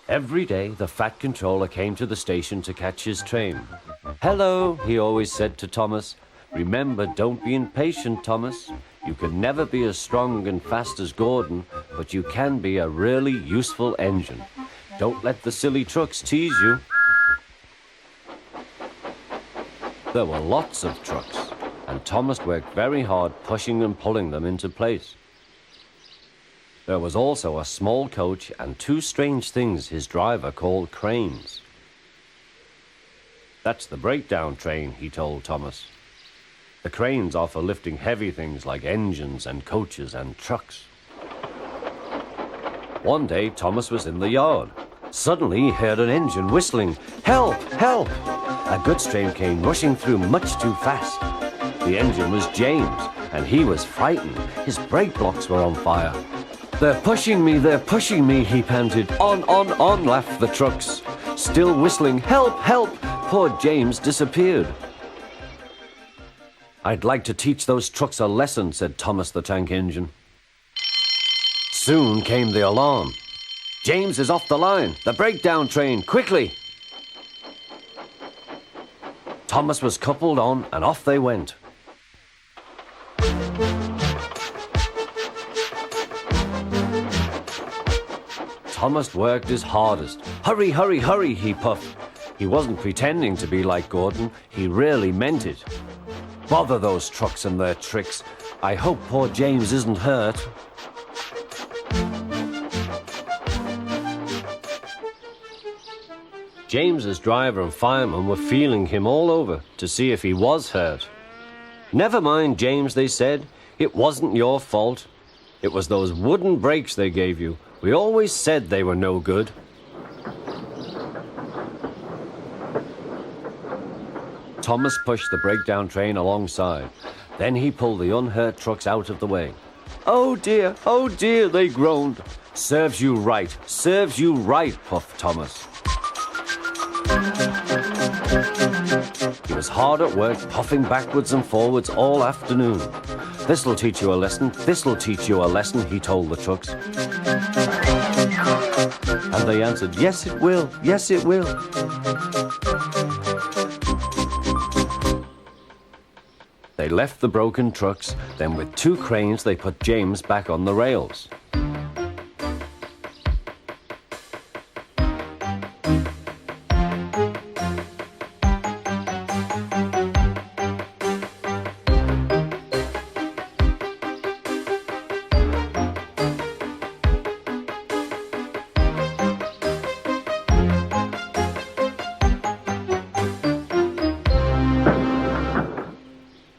Every day, the Fat Controller came to the station to catch his train. "Hello," he always said to Thomas. "Remember, don't be impatient, Thomas. You can never be as strong and fast as Gordon, but you can be a really useful engine. Don't let the silly trucks tease you." There were lots of trucks, and Thomas worked very hard pushing and pulling them into place. There was also a small coach and two strange things his driver called cranes. "That's the breakdown train," he told Thomas. "The cranes are for lifting heavy things like engines and coaches and trucks." One day, Thomas was in the yard. Suddenly, he heard an engine whistling, "Help! Help!" A goods train came rushing through much too fast. The engine was James, and he was frightened. His brake blocks were on fire. They're pushing me," he panted. On, laughed the trucks. Still whistling, "Help! Help!" Poor James disappeared. "I'd like to teach those trucks a lesson," said Thomas the Tank Engine. Soon came the alarm. "James is off the line! The breakdown train! Quickly!" Thomas was coupled on, and off they went. Thomas worked his hardest. "Hurry, hurry, hurry," he puffed. He wasn't pretending to be like Gordon. He really meant it. "Bother those trucks and their tricks. I hope poor James isn't hurt." James's driver and fireman were feeling him all over to see if he was hurt. "Never mind, James," they said. "It wasn't your fault. It was those wooden brakes they gave you. We always said they were no good." Thomas pushed the breakdown train alongside. Then he pulled the unhurt trucks out of the way. Oh dear, they groaned. Serves you right, puffed Thomas. He was hard at work, puffing backwards and forwards all afternoon. This'll teach you a lesson, he told the trucks. And they answered, yes it will. They left the broken trucks, then with two cranes they put James back on the rails.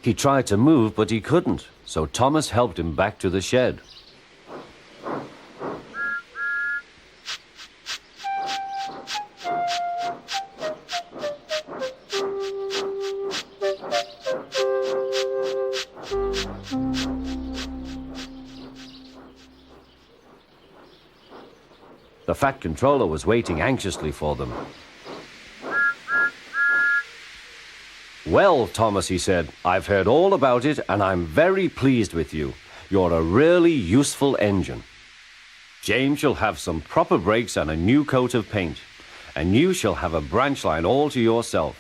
He tried to move, but he couldn't, so Thomas helped him back to the shed. The Fat Controller was waiting anxiously for them. "Well, Thomas," he said, "I've heard all about it, and I'm very pleased with you. You're a really useful engine. James shall have some proper brakes and a new coat of paint, and you shall have a branch line all to yourself."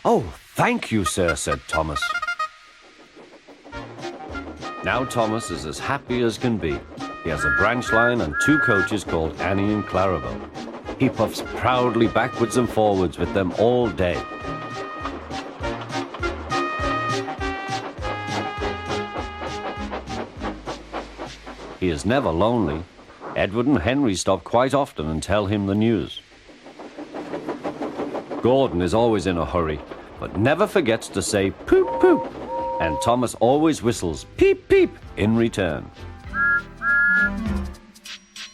"Oh, thank you, sir," said Thomas. Now Thomas is as happy as can be. He has a branch line and two coaches called Annie and Clarabelle. He puffs proudly backwards and forwards with them all day. He is never lonely. Edward and Henry stop quite often and tell him the news. Gordon is always in a hurry, but never forgets to say poop poop, and Thomas always whistles peep peep in return.